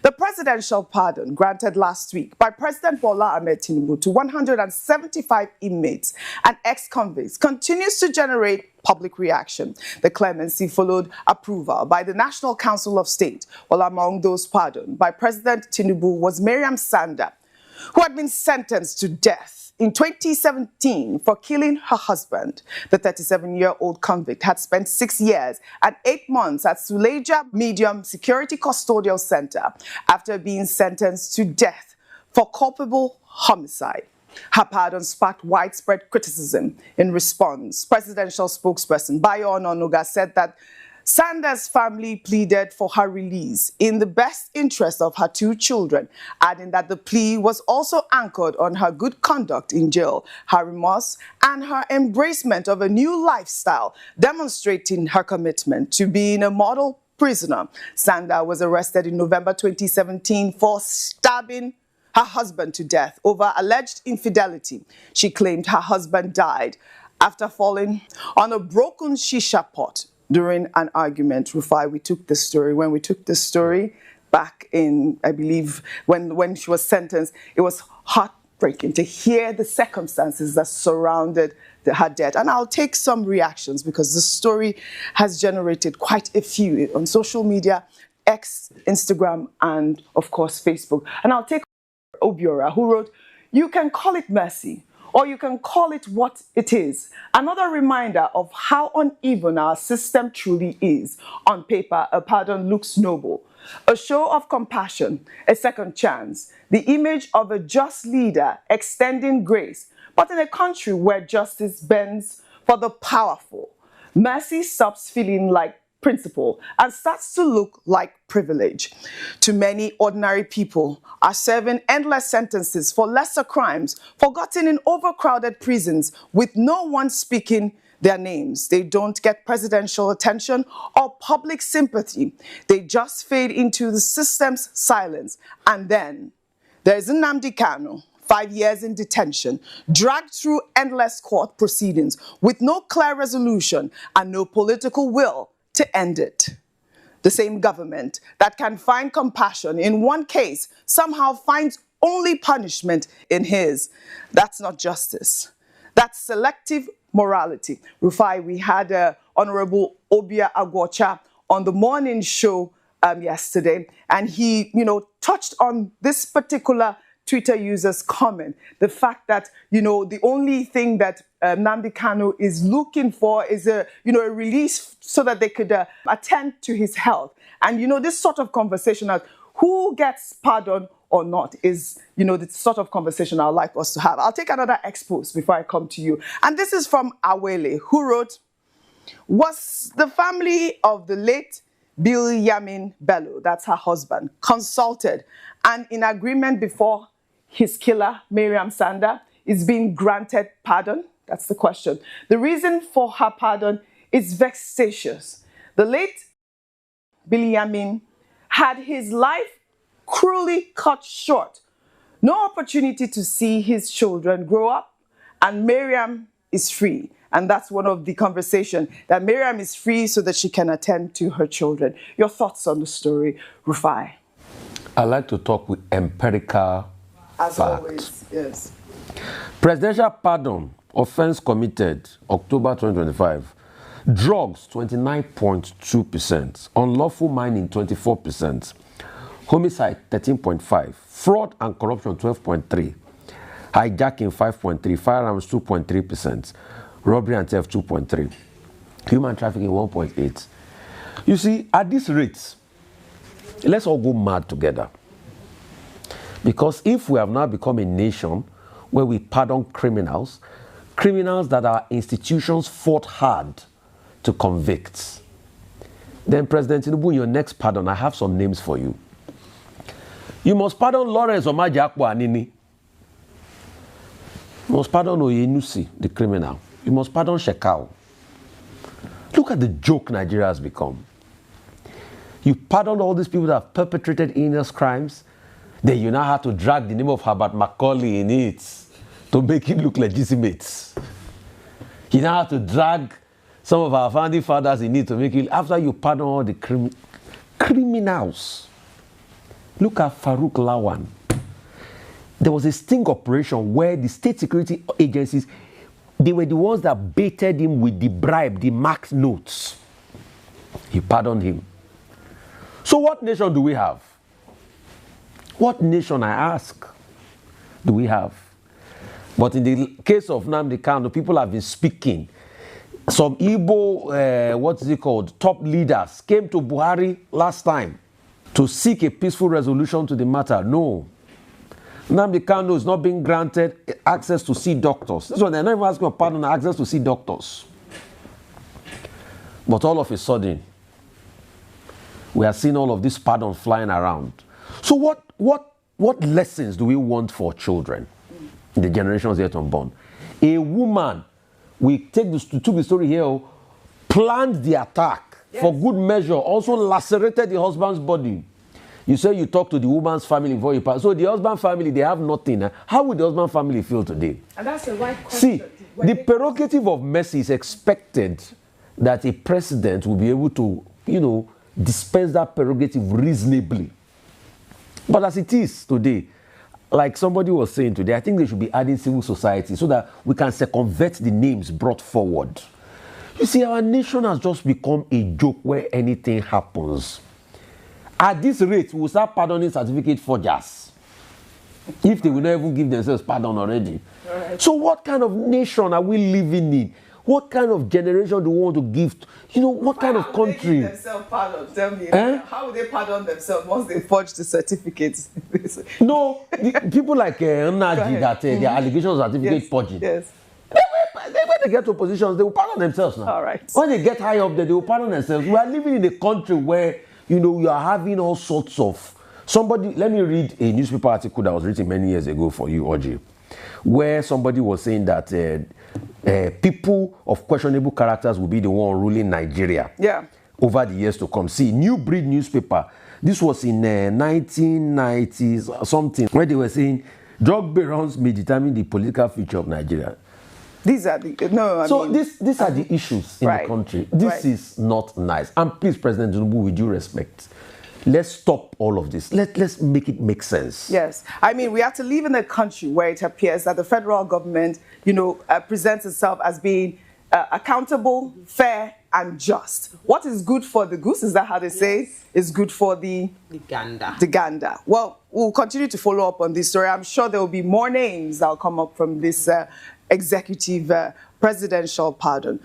The presidential pardon granted last week by President Bola Ahmed Tinubu to 175 inmates and ex-convicts continues to generate public reaction. The clemency followed approval by the National Council of State, while among those pardoned by President Tinubu was Mariam Sanda, who had been sentenced to death in 2017 for killing her husband. The 37-year-old convict had spent 6 years and 8 months at Suleja Medium Security Custodial Center after being sentenced to death for culpable homicide. Her pardon sparked widespread criticism. In response, presidential spokesperson Bayo Ononuga said that Sanda's family pleaded for her release in the best interest of her 2 children, adding that the plea was also anchored on her good conduct in jail, her remorse, and her embracement of a new lifestyle, demonstrating her commitment to being a model prisoner. Sanda was arrested in November 2017 for stabbing her husband to death over alleged infidelity. She claimed her husband died after falling on a broken shisha pot during an argument. Rufai, we took this story back in, I believe, when she was sentenced, it was heartbreaking to hear the circumstances that surrounded her death. And I'll take some reactions because the story has generated quite a few on social media, X, Instagram, and of course, Facebook. And I'll take Obiora, who wrote, "You can call it mercy, or you can call it what it is. Another reminder of how uneven our system truly is. On paper, a pardon looks noble. A show of compassion, a second chance, the image of a just leader extending grace. But in a country where justice bends for the powerful, mercy stops feeling like principle and starts to look like privilege. Too many ordinary people are serving endless sentences for lesser crimes, forgotten in overcrowded prisons with no one speaking their names. They don't get presidential attention or public sympathy. They just fade into the system's silence. And then there's Nnamdi Kanu, 5 years in detention, dragged through endless court proceedings with no clear resolution and no political will to end it. The same government that can find compassion in one case somehow finds only punishment in his. That's not justice. That's selective morality." Rufai, we had Honorable Obia Agwocha on the morning show yesterday, and he, touched on this particular Twitter user's comment, the fact that, the only thing that Nnamdi Kanu is looking for is a release so that they could attend to his health. And, this sort of conversation of who gets pardoned or not is, the sort of conversation I'd like us to have. I'll take another expose before I come to you. And this is from Awele, who wrote, "Was the family of the late Bill Yamin Bello, that's her husband, consulted and in agreement before his killer, Mariam Sanda, is being granted pardon?" That's the question. The reason for her pardon is vexatious. The late Bill Yamin had his life cruelly cut short. No opportunity to see his children grow up, and Mariam is free. And that's one of the conversations, that Mariam is free so that she can attend to her children. Your thoughts on the story, Rufai? I like to talk with empirical As facts. always, yes. Presidential pardon, offense committed, October 2025. Drugs, 29.2%. Unlawful mining, 24%. Homicide, 13.5%. Fraud and corruption, 12.3%. Hijacking, 5.3%. Firearms, 2.3%. Robbery and theft, 2.3%. Human trafficking, 1.8%. You see, at these rates, let's all go mad together. Because if we have now become a nation where we pardon criminals that our institutions fought hard to convict, then President Tinubu, your next pardon, I have some names for you. You must pardon Lawrence Omaji Akpo Anini. You must pardon Oyenusi, the criminal. You must pardon Shekau. Look at the joke Nigeria has become. You pardon all these people that have perpetrated heinous crimes, then you now have to drag the name of Herbert Macaulay in it to make it look legitimate. You now have to drag some of our founding fathers in it to make it, after you pardon all the criminals. Look at Farouk Lawan. There was a sting operation where the state security agencies, they were the ones that baited him with the bribe, the marked notes. He pardoned him. So what nation do we have? What nation, I ask, do we have? But in the case of Nnamdi Kanu, people have been speaking. Some Igbo, top leaders came to Buhari last time to seek a peaceful resolution to the matter. No. Nnamdi Kanu is not being granted access to see doctors. This one, they're not even asking for pardon, access to see doctors. But all of a sudden, we are seeing all of this pardon flying around. So what lessons do we want for children, the generations yet unborn? A woman, we took the story here, planned the attack for good measure, also lacerated the husband's body. You say you talk to the woman's family before you pass. So the husband family, they have nothing. How would the husband family feel today? And that's the right question. See, the prerogative of mercy is expected that a president will be able to, dispense that prerogative reasonably. But as it is today, like somebody was saying today, I think they should be adding civil society so that we can circumvent the names brought forward. You see, our nation has just become a joke where anything happens. At this rate, we'll start pardoning certificate forgers if they will not even give themselves pardon already. Right. So what kind of nation are we living in? What kind of generation do we want to give? What kind of country? How would they give themselves pardon? Tell me. How would they pardon themselves once they forge the certificates? No, people like Nnaji that their allegations are certificate forging. Yes. When they get to positions, they will pardon themselves now. All right. When they get high up there, they will pardon themselves. We are living in a country where, you are having all sorts of... let me read a newspaper article that was written many years ago for you, Oji, where somebody was saying that people of questionable characters will be the one ruling Nigeria over the years to come. See, New Breed newspaper, this was in 1990s something, where they were saying drug barons may determine the political future of Nigeria. These are the these are the issues in the country. This is not nice. And please, President Tinubu, with due respect, let's stop all of this. Let's make it make sense. Yes. I mean, we have to live in a country where it appears that the federal government, presents itself as being accountable, fair, and just. What is good for the goose, is that how they say it? Is good for the gander. The gander. Well, we'll continue to follow up on this story. I'm sure there will be more names that will come up from this executive presidential pardon.